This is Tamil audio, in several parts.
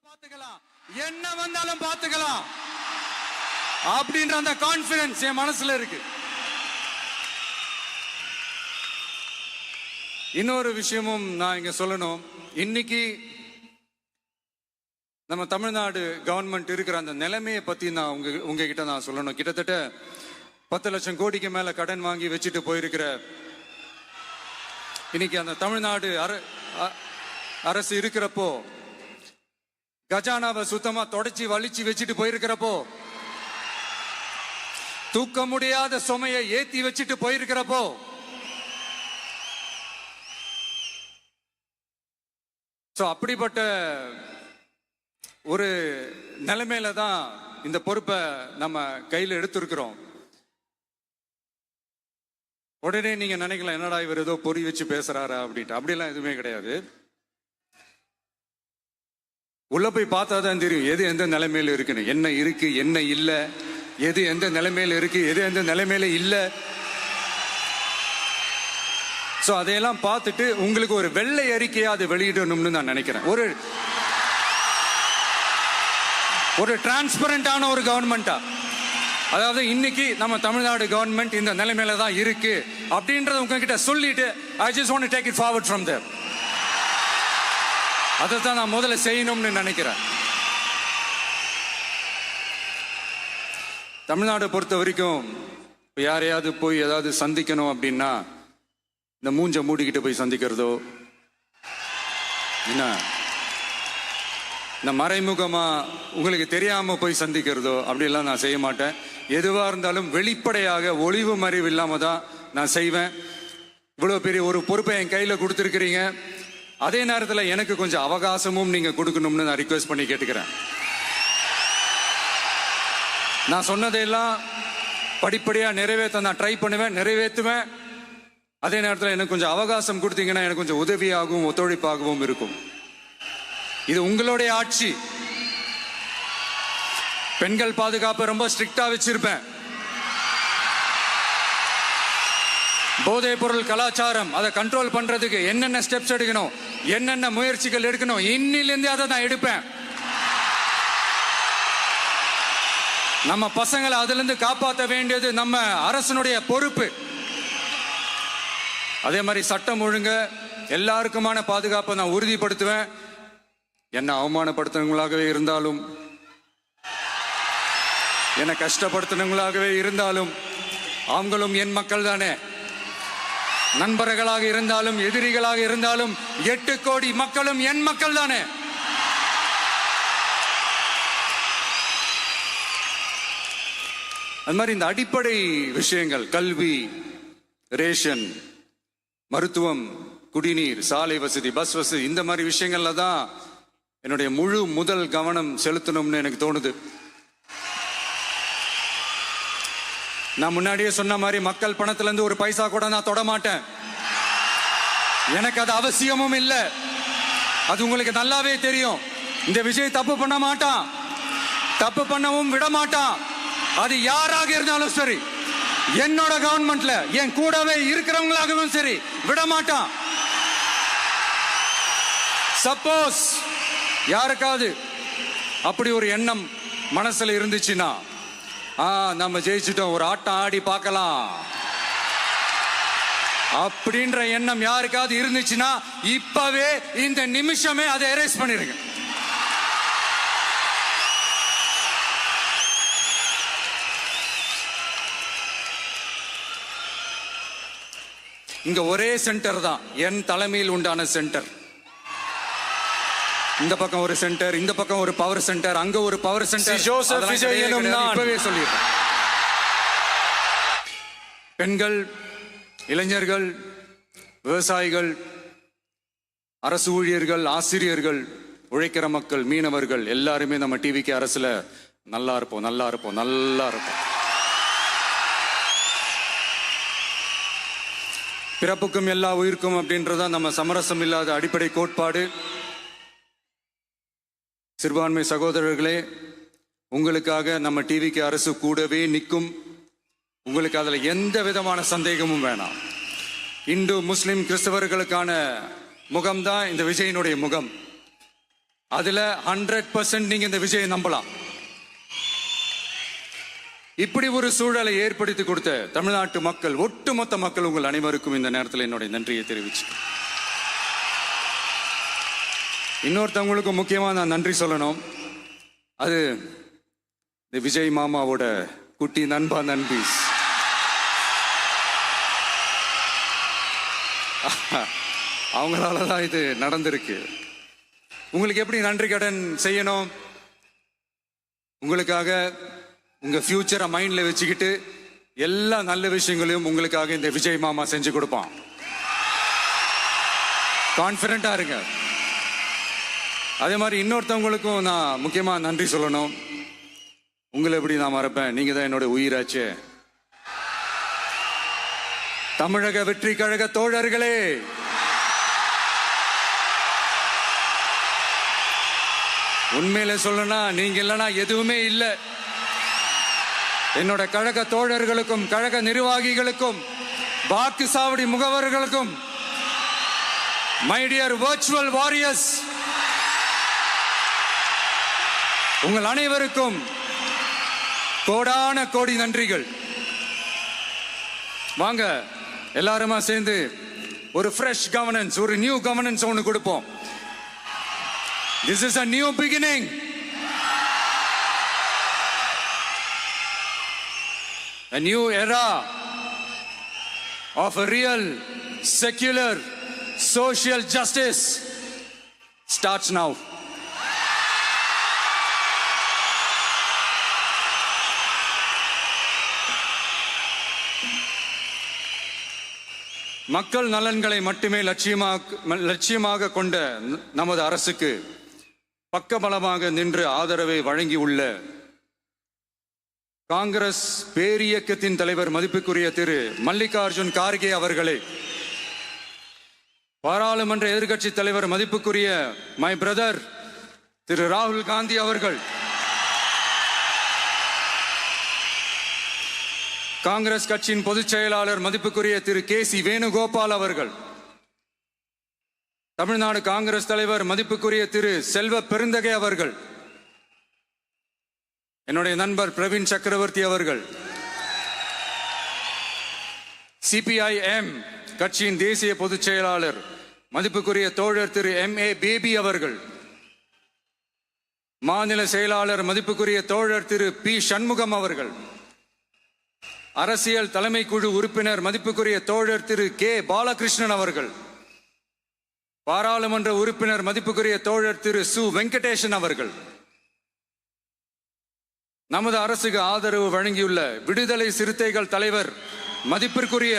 பாத்துக்கலாம், என்ன வந்தாலும் பாத்துக்கலாம் அப்படின்ற அந்த கான்பிடன்ஸ் என் மனசுல இருக்கு. இன்னொரு விஷயமும் நான் இங்க சொல்லணும். இன்னைக்கு நம்ம தமிழ்நாடு கவர்மெண்ட் இருக்கிற அந்த நிலைமையை பத்தி நான் உங்ககிட்ட நான் சொல்லணும். கிட்டத்தட்ட 10 லட்சம் கோடிக்கு மேல கடன் வாங்கி வச்சுட்டு போயிருக்கிற இன்னைக்கு அந்த தமிழ்நாடு அரசு இருக்கிறப்போ, கஜானாவை சுத்தமா தொடச்சி வலிச்சு வச்சுட்டு போயிருக்கிறப்போ, தூக்க முடியாத சுமையை ஏத்தி வச்சுட்டு போயிருக்கிறப்போ, அப்படிப்பட்ட ஒரு நிலைமையில தான் இந்த பொறுப்பை நம்ம கையில் எடுத்திருக்கிறோம். உடனே நீங்க நினைக்கலாம், என்னடா இவர் ஏதோ பொறி வச்சு பேசுறாரா அப்படின்ட்டு. அப்படிலாம் எதுவுமே கிடையாது. உள்ள போய் பார்த்தா தான் தெரியும் எது எந்த நிலைமையில இருக்குன்னு, என்ன இருக்கு என்ன இல்ல, எது எந்த நிலைமையில இருக்கு எது எந்த நிலைமையில இல்ல. சோ அதையெல்லாம் பார்த்துட்டு உங்களுக்கு ஒரு வெள்ளை அறிக்கையா அதை வெளியிடணும்னு நான் நினைக்கிறேன். ஒரு டிரான்ஸ்பரண்டான ஒரு கவர்மெண்டா, அதாவது இன்னைக்கு நம்ம தமிழ்நாடு கவர்மெண்ட் இந்த நிலைமையில தான் இருக்கு அப்படின்றத உங்ககிட்ட சொல்லிட்டு I just want to take it forward from there. அதைத்தான் நான் முதல்ல செய்யணும்னு நினைக்கிறேன். தமிழ்நாட்டை பொறுத்த வரைக்கும் யாரையாவது போய் ஏதாவது சந்திக்கணும் அப்படின்னா இந்த மூஞ்ச மூடிக்கிட்டு போய் சந்திக்கிறதோ, என்ன இந்த மறைமுகமா உங்களுக்கு தெரியாம போய் சந்திக்கிறதோ அப்படிலாம் நான் செய்ய மாட்டேன். எதுவா இருந்தாலும் வெளிப்படையாக ஒளிவு மறைவு இல்லாம தான் நான் செய்வேன். இவ்வளவு பெரிய ஒரு பொறுப்பை என் கையில கொடுத்துருக்கிறீங்க. அதே நேரத்தில் எனக்கு கொஞ்சம் அவகாசமும் நீங்க கொடுக்கணும்னு நான் ரிக்வெஸ்ட் பண்ணி கேட்டுக்கிறேன். நான் சொன்னதையெல்லாம் படிப்படியா நிறைவேற்ற நான் ட்ரை பண்ணுவேன், நிறைவேற்றுவேன். அதே நேரத்தில் எனக்கு கொஞ்சம் அவகாசம் கொடுத்தீங்கன்னா எனக்கு கொஞ்சம் உதவியாகவும் ஒத்துழைப்பாகவும் இருக்கும். இது உங்களுடைய ஆட்சி. பெண்கள் பாதுகாப்பை ரொம்ப ஸ்ட்ரிக்டா வச்சிருப்பேன். போதைப் பொருள் கலாச்சாரம் அதை கண்ட்ரோல் பண்றதுக்கு என்னென்ன ஸ்டெப்ஸ் எடுக்கணும், என்னென்ன முயற்சிகள் எடுக்கணும், இன்னிலிருந்து அதை நான் எடுப்பேன். நம்ம பசங்களை அதுல இருந்து காப்பாற்ற வேண்டியது நம்ம அரசனுடைய பொறுப்பு. அதே மாதிரி சட்டம் ஒழுங்கு எல்லாருக்குமான பாதுகாப்பை நான் உறுதிப்படுத்துவேன். என்ன அவமானப்படுத்தினவங்களாகவே இருந்தாலும், என்ன கஷ்டப்படுத்தினவங்களாகவே இருந்தாலும், அவங்களும் என் மக்கள் தானே. நண்பர்களாக இருந்தாலும் எதிரிகளாக இருந்தாலும் 8 கோடி மக்களும் என் மக்கள் தானே. அது மாதிரி இந்த அடிப்படை விஷயங்கள், கல்வி, ரேஷன், மருத்துவம், குடிநீர், சாலை வசதி, பஸ் வசதி, இந்த மாதிரி விஷயங்கள்ல தான் என்னுடைய முதல் கவனம் செலுத்தணும்னு எனக்கு தோணுது. நான் முன்னாடியே சொன்ன மாதிரி மக்கள் பணத்துல இருந்து ஒரு பைசா கூட நான் தொட மாட்டேன். எனக்கு அது அவசியமும் இல்லை. அது உங்களுக்கு நல்லாவே தெரியும். இந்த விஜய் தப்பு பண்ண மாட்டான், தப்பு பண்ணவும் விட மாட்டான். அது யாராக இருந்தாலும் சரி, என்னோட கவர்மெண்ட்ல என் கூடவே இருக்கிறவங்களாகவும் சரி விட மாட்டான். சப்போஸ் யாருக்காவது அப்படி ஒரு எண்ணம் மனசுல இருந்துச்சுன்னா, நம்ம ஜெயிச்சிட்டோம், ஒரு ஆட்டம் ஆடி பார்க்கலாம் அப்படின்ற எண்ணம் யாருக்காவது இருந்துச்சுன்னா இப்பவே இந்த நிமிஷமே அதை எரேஸ் பண்ணிருங்க. இங்க ஒரே சென்டர் தான், என் தலைமையில் உண்டான சென்டர். இந்த பக்கம் ஒரு சென்டர், இந்த பக்கம் ஒரு பவர் சென்டர், அங்க ஒரு பவர் சென்டர். இப்பவே சொல்லிடுறேன். பெண்கள், இளைஞர்கள், விவசாயிகள், அரசு ஊழியர்கள், ஆசிரியர்கள், உழைக்கிற மக்கள், மீனவர்கள் எல்லாருமே நம்ம டிவிக்கு அரசுல நல்லா இருப்போம், நல்லா இருப்போம், நல்லா இருப்போம். பிறப்புக்கும் எல்லா உயிருக்கும் அப்படின்றதான் நம்ம சமரசம் இல்லாத அடிப்படை கோட்பாடு. சிறுபான்மை சகோதரர்களே, உங்களுக்காக நம்ம டிவிக்கு அரசு கூடவே நிற்கும். உங்களுக்கு அதுல எந்த விதமான சந்தேகமும் வேணாம். இந்து முஸ்லிம் கிறிஸ்தவர்களுக்கான முகம்தான் இந்த விஜயனுடைய முகம். அதுல 100% நீங்க இந்த விஜயை நம்பலாம். இப்படி ஒரு சூழலை ஏற்படுத்தி கொடுத்த தமிழ்நாட்டு மக்கள், ஒட்டுமொத்த மக்கள், உங்கள் அனைவருக்கும் இந்த நேரத்தில் என்னுடைய நன்றியை தெரிவிச்சு, இன்னொருத்தவங்களுக்கு முக்கியமா நான் நன்றி சொல்லணும். அது இந்த விஜய் மாமாவோட குட்டி நண்பா நண்பி. அவங்களாலதான் இது நடந்திருக்கு. உங்களுக்கு எப்படி நன்றி கடன் செய்யணும்? உங்களுக்காக உங்க ஃபியூச்சரை மைண்ட்ல வச்சுக்கிட்டு எல்லா நல்ல விஷயங்களையும் உங்களுக்காக இந்த விஜய் மாமா செஞ்சு கொடுப்பான். கான்பிடண்டா இருங்க. அதே மாதிரி இன்னொருத்தவங்களுக்கும் நான் முக்கியமா நன்றி சொல்லணும். உங்களை எப்படி நான் மறப்பேன்? நீங்க தான் என்னோட உயிராச்சு. தமிழக வெற்றி கழக தோழர்களே, உண்மையில சொல்லனா நீங்க இல்லைன்னா எதுவுமே இல்லை. என்னோட கழக தோழர்களுக்கும் கழக நிர்வாகிகளுக்கும் வாக்கு சாவடி முகவர்களுக்கும், மை டியர் வர்ச்சுவல் வாரியர்ஸ், உங்கள் அனைவருக்கும் கோடான கோடி நன்றிகள். வாங்க எல்லாருமா சேர்ந்து ஒரு ஃப்ரெஷ் கவர்னன்ஸ், ஒரு நியூ கவர்னன்ஸ் ஒன்று கொடுப்போம். This is a new beginning. A new era of a real, secular, social justice starts now. மக்கள் நலன்களை மட்டுமே லட்சியமாக கொண்ட நமது அரசுக்கு பக்கபலமாக நின்று ஆதரவை வழங்கியுள்ள காங்கிரஸ் பேரியக்கத்தின் தலைவர் மதிப்புக்குரிய திரு மல்லிகார்ஜுன் கார்கே அவர்களே, பாராளுமன்ற எதிர்க்கட்சி தலைவர் மதிப்புக்குரிய மை பிரதர் திரு ராகுல் காந்தி அவர்கள், காங்கிரஸ் கட்சியின் பொதுச் செயலாளர் மதிப்புக்குரிய திரு கே.சி. வேணுகோபால் அவர்கள், தமிழ்நாடு காங்கிரஸ் தலைவர் மதிப்புக்குரிய திரு செல்வ பெருந்தகை அவர்கள், என்னுடைய நண்பர் பிரவீன் சக்கரவர்த்தி அவர்கள், சிபிஐஎம் கட்சியின் தேசிய பொதுச் செயலாளர் மதிப்புக்குரிய தோழர் திரு M.A. பேபி அவர்கள், மாநில செயலாளர் மதிப்புக்குரிய தோழர் திரு பி. சண்முகம் அவர்கள், அரசியல் தலைமை குழு உறுப்பினர் மதிப்புக்குரிய தோழர் திரு கே. பாலகிருஷ்ணன் அவர்கள், பாராளுமன்ற உறுப்பினர் மதிப்புக்குரிய தோழர் திரு சு. வெங்கடேசன் அவர்கள், நமது அரசுக்கு ஆதரவு வழங்கியுள்ள விடுதலை சிறுத்தைகள் தலைவர் மதிப்பிற்குரிய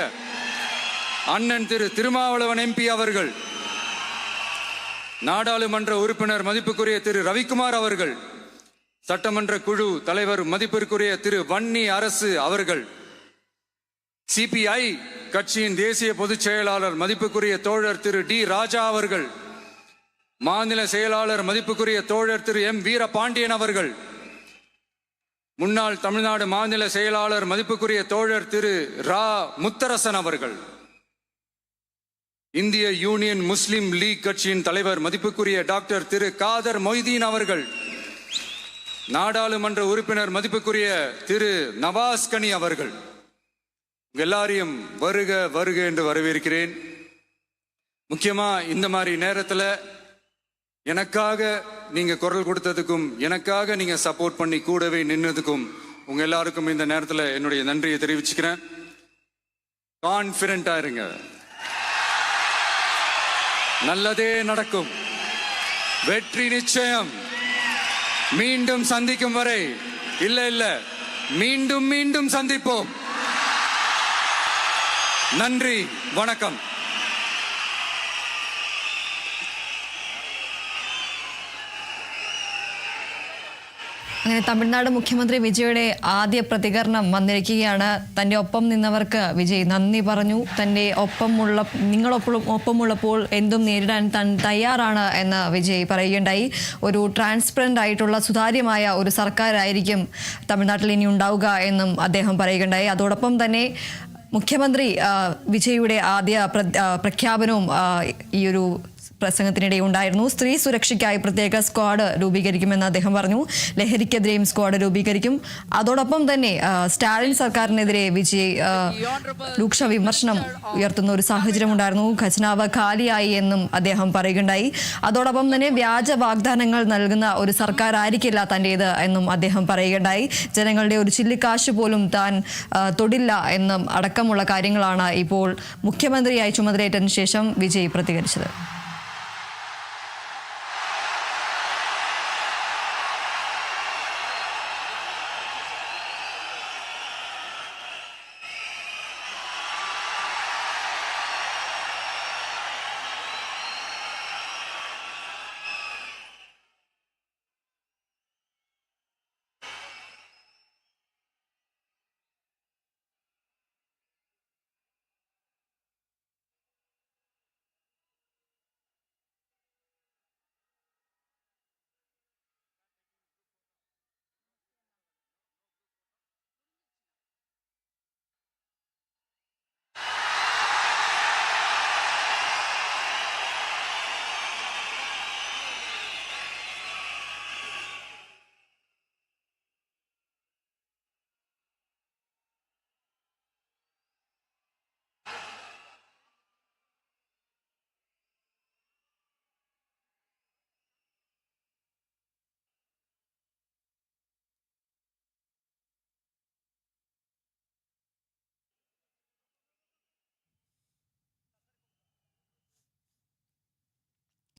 அண்ணன் திரு திருமாவளவன் MP அவர்கள், நாடாளுமன்ற உறுப்பினர் மதிப்புக்குரிய திரு ரவிக்குமார் அவர்கள், சட்டமன்ற குழு தலைவர் மதிப்பிற்குரிய திரு வன்னி அரசு அவர்கள், CPI கட்சியின் தேசிய பொதுச் செயலாளர் மதிப்புக்குரிய தோழர் திரு டி. ராஜா அவர்கள், மாநில செயலாளர் மதிப்புக்குரிய தோழர் திரு M. வீரபாண்டியன் அவர்கள், முன்னாள் தமிழ்நாடு மாநில செயலாளர் மதிப்புக்குரிய தோழர் திரு ரா. முத்தரசன் அவர்கள், இந்திய யூனியன் முஸ்லிம் லீக் கட்சியின் தலைவர் மதிப்புக்குரிய டாக்டர் திரு காதர் மொய்தீன் அவர்கள், நாடாளுமன்ற உறுப்பினர் மதிப்புக்குரிய திரு நவாஸ் கனி அவர்கள், எல்லாரையும் வருக வருக என்று வரவேற்கிறேன். முக்கியமா இந்த மாதிரி நேரத்தில் எனக்காக நீங்க குரல் கொடுத்ததுக்கும், எனக்காக நீங்க சப்போர்ட் பண்ணி கூடவே நின்னதுக்கும் உங்க எல்லாருக்கும் இந்த நேரத்தில் என்னுடைய நன்றியை தெரிவிச்சுக்கிறேன். கான்பிடண்டா இருங்க, நல்லதே நடக்கும், வெற்றி நிச்சயம். மீண்டும் சந்திக்கும் வரை, இல்ல மீண்டும் மீண்டும் சந்திப்போம். நன்றி, வணக்கம். അങ്ങനെ തമിഴ്നാട് മുഖ്യമന്ത്രി വിജയുടെ ആദ്യ പ്രതികരണം വന്നിരിക്കുകയാണ്. തൻ്റെ ഒപ്പം നിന്നവർക്ക് വിജയ് നന്ദി പറഞ്ഞു. തൻ്റെ ഒപ്പമുള്ളപ്പോൾ എന്തും നേരിടാൻ താൻ തയ്യാറാണ് എന്ന് വിജയ് പറയുകയുണ്ടായി. ഒരു ട്രാൻസ്പെറൻ്റ് ആയിട്ടുള്ള സുതാര്യമായ ഒരു സർക്കാരായിരിക്കും തമിഴ്നാട്ടിൽ ഇനി ഉണ്ടാവുക എന്നും അദ്ദേഹം പറയുകയുണ്ടായി. അതോടൊപ്പം തന്നെ മുഖ്യമന്ത്രി വിജയുടെ ആദ്യ പ്രഖ്യാപനവും ഈ ഒരു പ്രസംഗത്തിനിടെ ഉണ്ടായിരുന്നു. സ്ത്രീ സുരക്ഷയ്ക്കായി പ്രത്യേക സ്ക്വാഡ് രൂപീകരിക്കുമെന്ന് അദ്ദേഹം പറഞ്ഞു. ലഹരിക്കെതിരെയും സ്ക്വാഡ് രൂപീകരിക്കും. അതോടൊപ്പം തന്നെ സ്റ്റാലിൻ സർക്കാരിനെതിരെ വിജയ് രൂക്ഷ വിമർശനം ഉയർത്തുന്ന ഒരു സാഹചര്യം ഉണ്ടായിരുന്നു. ഖജനാവ് കാലിയായി എന്നും അദ്ദേഹം പറയുകയുണ്ടായി. അതോടൊപ്പം തന്നെ വ്യാജ വാഗ്ദാനങ്ങൾ നൽകുന്ന ഒരു സർക്കാർ ആയിരിക്കില്ല തന്റേത് എന്നും അദ്ദേഹം പറയുകയുണ്ടായി. ജനങ്ങളുടെ ഒരു ചില്ലിക്കാശ് പോലും താൻ തൊടില്ല എന്നും അടക്കമുള്ള കാര്യങ്ങളാണ് ഇപ്പോൾ മുഖ്യമന്ത്രിയായി ചുമതലയേറ്റതിനു ശേഷം വിജയ് പ്രതികരിച്ചത്.